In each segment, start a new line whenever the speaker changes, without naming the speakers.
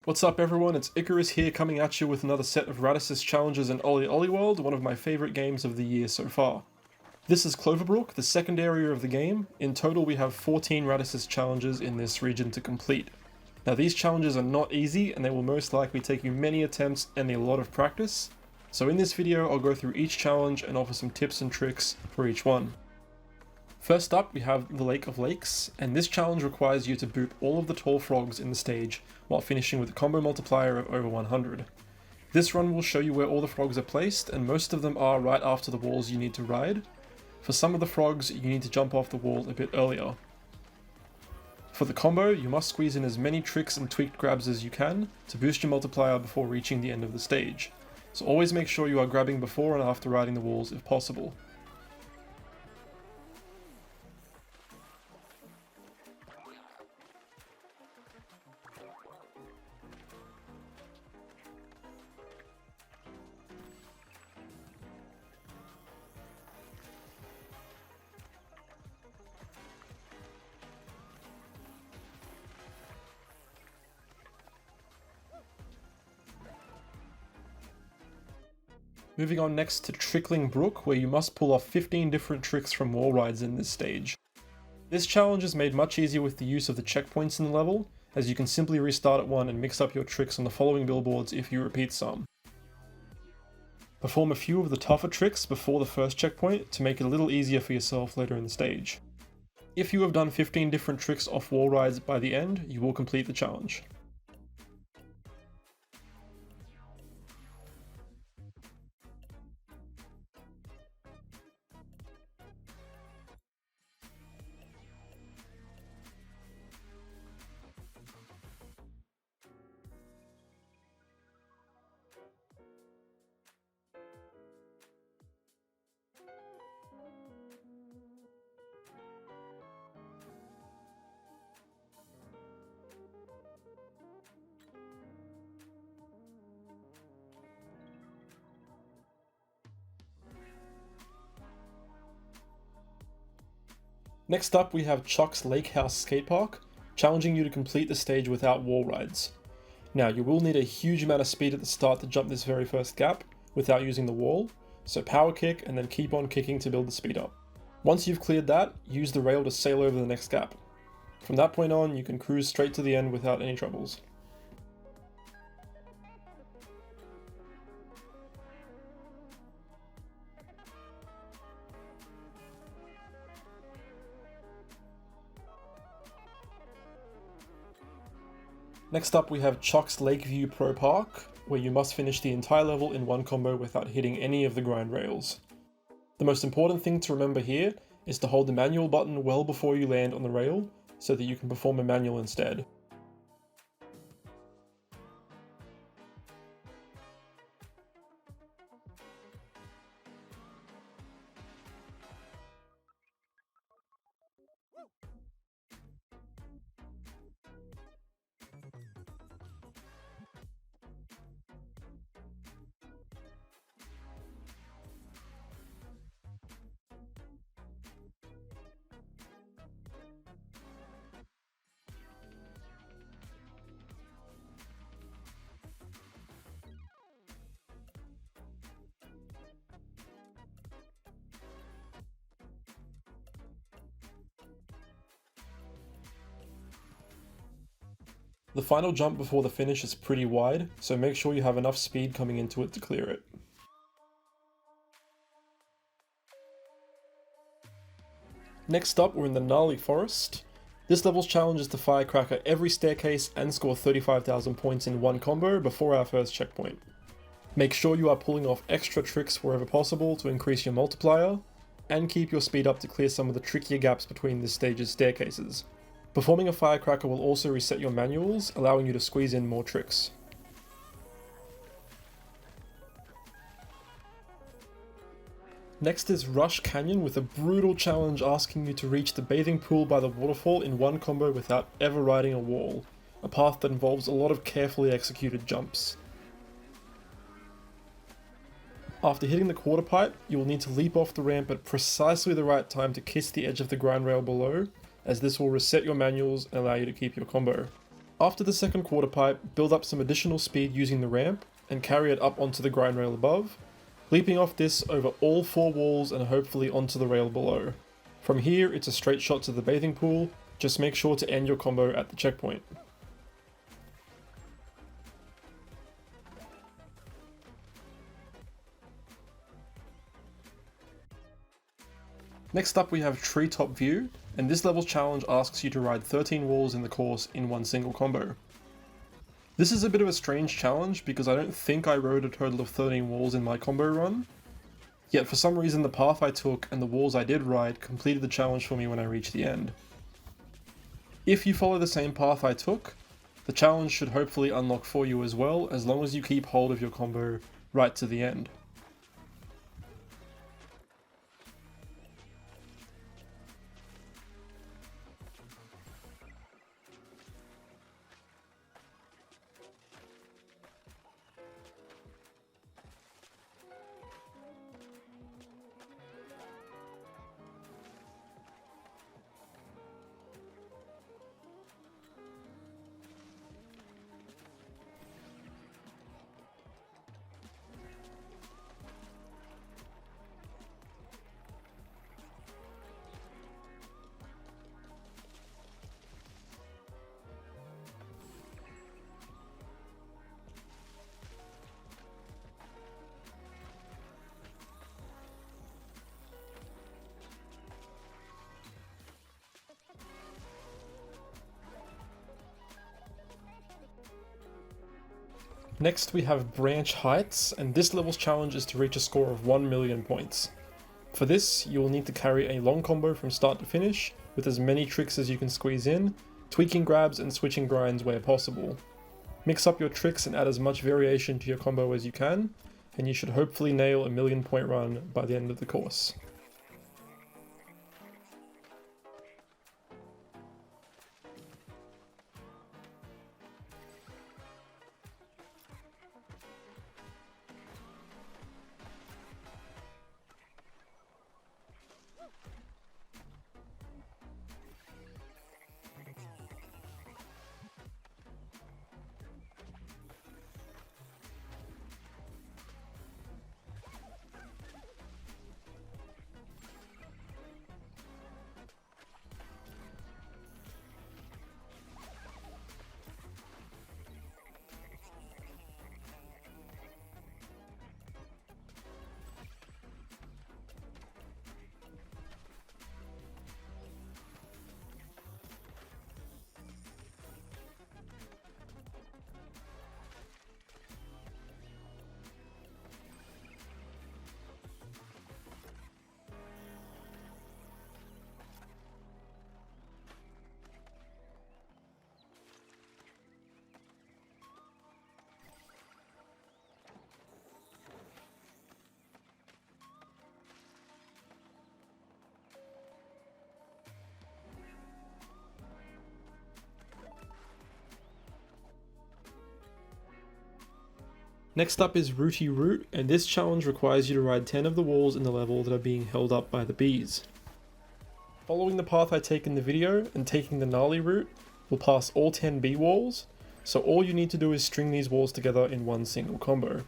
What's up everyone, it's IKARUS here coming at you with another set of Radysus Challenges in OlliOlli World, one of my favourite games of the year so far. This is Cloverbrook, the second area of the game. In total we have 14 Radysus Challenges in this region to complete. Now these challenges are not easy and they will most likely take you many attempts and a lot of practice. So in this video I'll go through each challenge and offer some tips and tricks for each one. First up we have the Lake of Lakes, and this challenge requires you to boop all of the tall frogs in the stage while finishing with a combo multiplier of over 100. This run will show you where all the frogs are placed, and most of them are right after the walls you need to ride. For some of the frogs you need to jump off the wall a bit earlier. For the combo you must squeeze in as many tricks and tweaked grabs as you can to boost your multiplier before reaching the end of the stage. So always make sure you are grabbing before and after riding the walls if possible. Moving on next to Trick-ling Brook, where you must pull off 15 different tricks from wall rides in this stage. This challenge is made much easier with the use of the checkpoints in the level, as you can simply restart at one and mix up your tricks on the following billboards if you repeat some. Perform a few of the tougher tricks before the first checkpoint to make it a little easier for yourself later in the stage. If you have done 15 different tricks off wall rides by the end, you will complete the challenge. Next up we have Chuck's Lakehouse skate park, challenging you to complete the stage without wall rides. Now you will need a huge amount of speed at the start to jump this very first gap without using the wall, so power kick and then keep on kicking to build the speed up. Once you've cleared that, use the rail to sail over the next gap. From that point on you can cruise straight to the end without any troubles. Next up we have Chuck's Lakeview Pro Park, where you must finish the entire level in one combo without hitting any of the grind rails. The most important thing to remember here is to hold the manual button well before you land on the rail, so that you can perform a manual instead. The final jump before the finish is pretty wide, so make sure you have enough speed coming into it to clear it. Next up we're in the Gnarly Forest. This level's challenge is to firecracker every staircase and score 35,000 points in one combo before our first checkpoint. Make sure you are pulling off extra tricks wherever possible to increase your multiplier, and keep your speed up to clear some of the trickier gaps between this stage's staircases. Performing a firecracker will also reset your manuals, allowing you to squeeze in more tricks. Next is Rush Canyon, with a brutal challenge asking you to reach the bathing pool by the waterfall in one combo without ever riding a wall, a path that involves a lot of carefully executed jumps. After hitting the quarter pipe, you will need to leap off the ramp at precisely the right time to kiss the edge of the grind rail below, as this will reset your manuals and allow you to keep your combo. After the second quarter pipe, build up some additional speed using the ramp and carry it up onto the grind rail above, leaping off this over all 4 walls and hopefully onto the rail below. From here it's a straight shot to the bathing pool, just make sure to end your combo at the checkpoint. Next up we have Treetop View, and this level's challenge asks you to ride 13 walls in the course in one single combo. This is a bit of a strange challenge because I don't think I rode a total of 13 walls in my combo run, yet for some reason the path I took and the walls I did ride completed the challenge for me when I reached the end. If you follow the same path I took, the challenge should hopefully unlock for you as well, as long as you keep hold of your combo right to the end. Next we have Branch Heights, and this level's challenge is to reach a score of 1 million points. For this, you will need to carry a long combo from start to finish, with as many tricks as you can squeeze in, tweaking grabs and switching grinds where possible. Mix up your tricks and add as much variation to your combo as you can, and you should hopefully nail a 1,000,000 point run by the end of the course. Next up is Rooty Route, and this challenge requires you to ride 10 of the walls in the level that are being held up by the bees. Following the path I take in the video and taking the Gnarly Route will pass all 10 bee walls, so all you need to do is string these walls together in one single combo.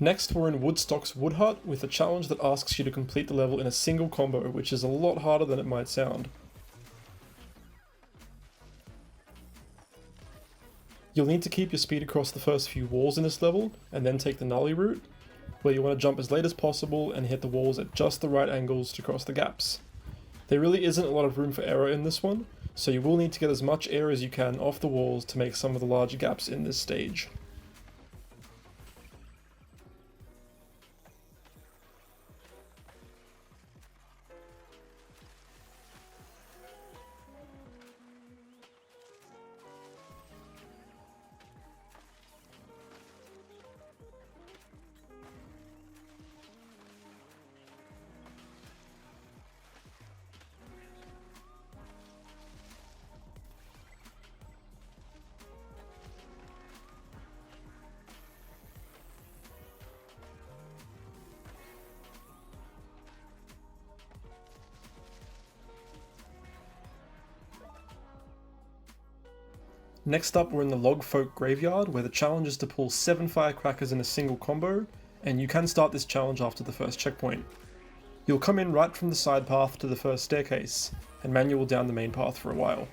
Next we're in Woodstock's Wood Hut with a challenge that asks you to complete the level in a single combo, which is a lot harder than it might sound. You'll need to keep your speed across the first few walls in this level, and then take the Gnarly Route, where you want to jump as late as possible and hit the walls at just the right angles to cross the gaps. There really isn't a lot of room for error in this one, so you will need to get as much air as you can off the walls to make some of the larger gaps in this stage. Next up, we're in the Logfolk Graveyard, where the challenge is to pull 7 firecrackers in a single combo, and you can start this challenge after the first checkpoint. You'll come in right from the side path to the first staircase, and manual down the main path for a while.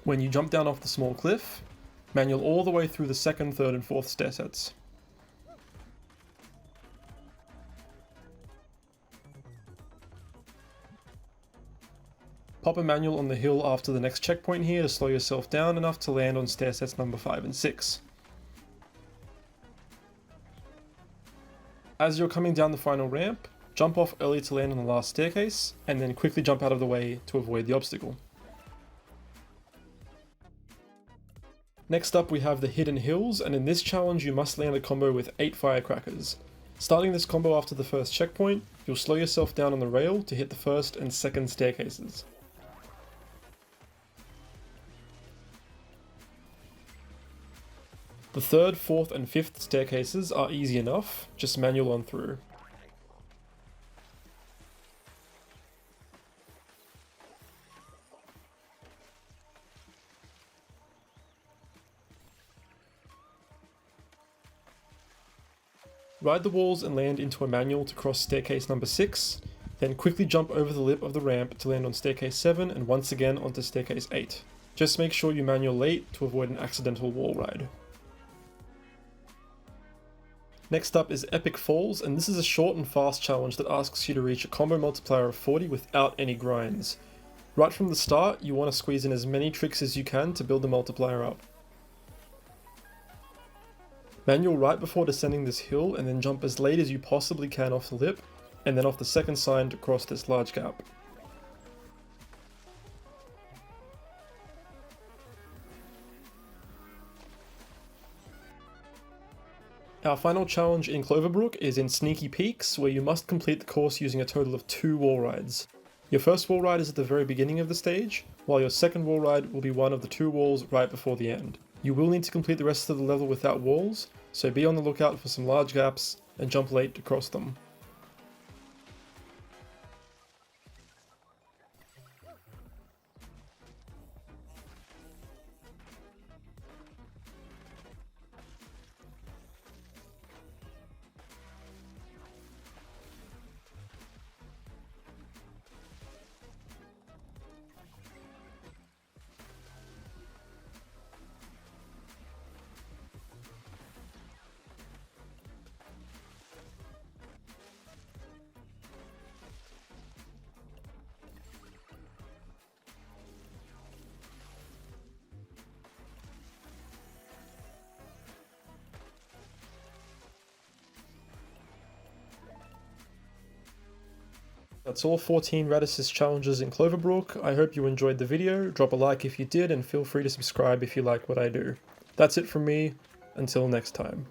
When you jump down off the small cliff, manual all the way through the second, third and fourth stair sets. Pop a manual on the hill after the next checkpoint here to slow yourself down enough to land on stair sets number 5 and 6. As you're coming down the final ramp, jump off early to land on the last staircase, and then quickly jump out of the way to avoid the obstacle. Next up we have the Hidden Hills, and in this challenge you must land a combo with 8 firecrackers. Starting this combo after the first checkpoint, you'll slow yourself down on the rail to hit the first and second staircases. The third, fourth and fifth staircases are easy enough, just manual on through. Ride the walls and land into a manual to cross staircase number 6, then quickly jump over the lip of the ramp to land on staircase 7 and once again onto staircase 8. Just make sure you manual late to avoid an accidental wall ride. Next up is Epic Falls, and this is a short and fast challenge that asks you to reach a combo multiplier of 40 without any grinds. Right from the start, you want to squeeze in as many tricks as you can to build the multiplier up. Manual right before descending this hill and then jump as late as you possibly can off the lip, and then off the second sign to cross this large gap. Our final challenge in Cloverbrook is in Sneaky Peaks, where you must complete the course using a total of 2 wall rides. Your first wall ride is at the very beginning of the stage, while your second wall ride will be one of the 2 walls right before the end. You will need to complete the rest of the level without walls, so be on the lookout for some large gaps and jump late to cross them. That's all 14 Radysus Challenges in Cloverbrook. I hope you enjoyed the video. Drop a like if you did, and feel free to subscribe if you like what I do. That's it from me. Until next time.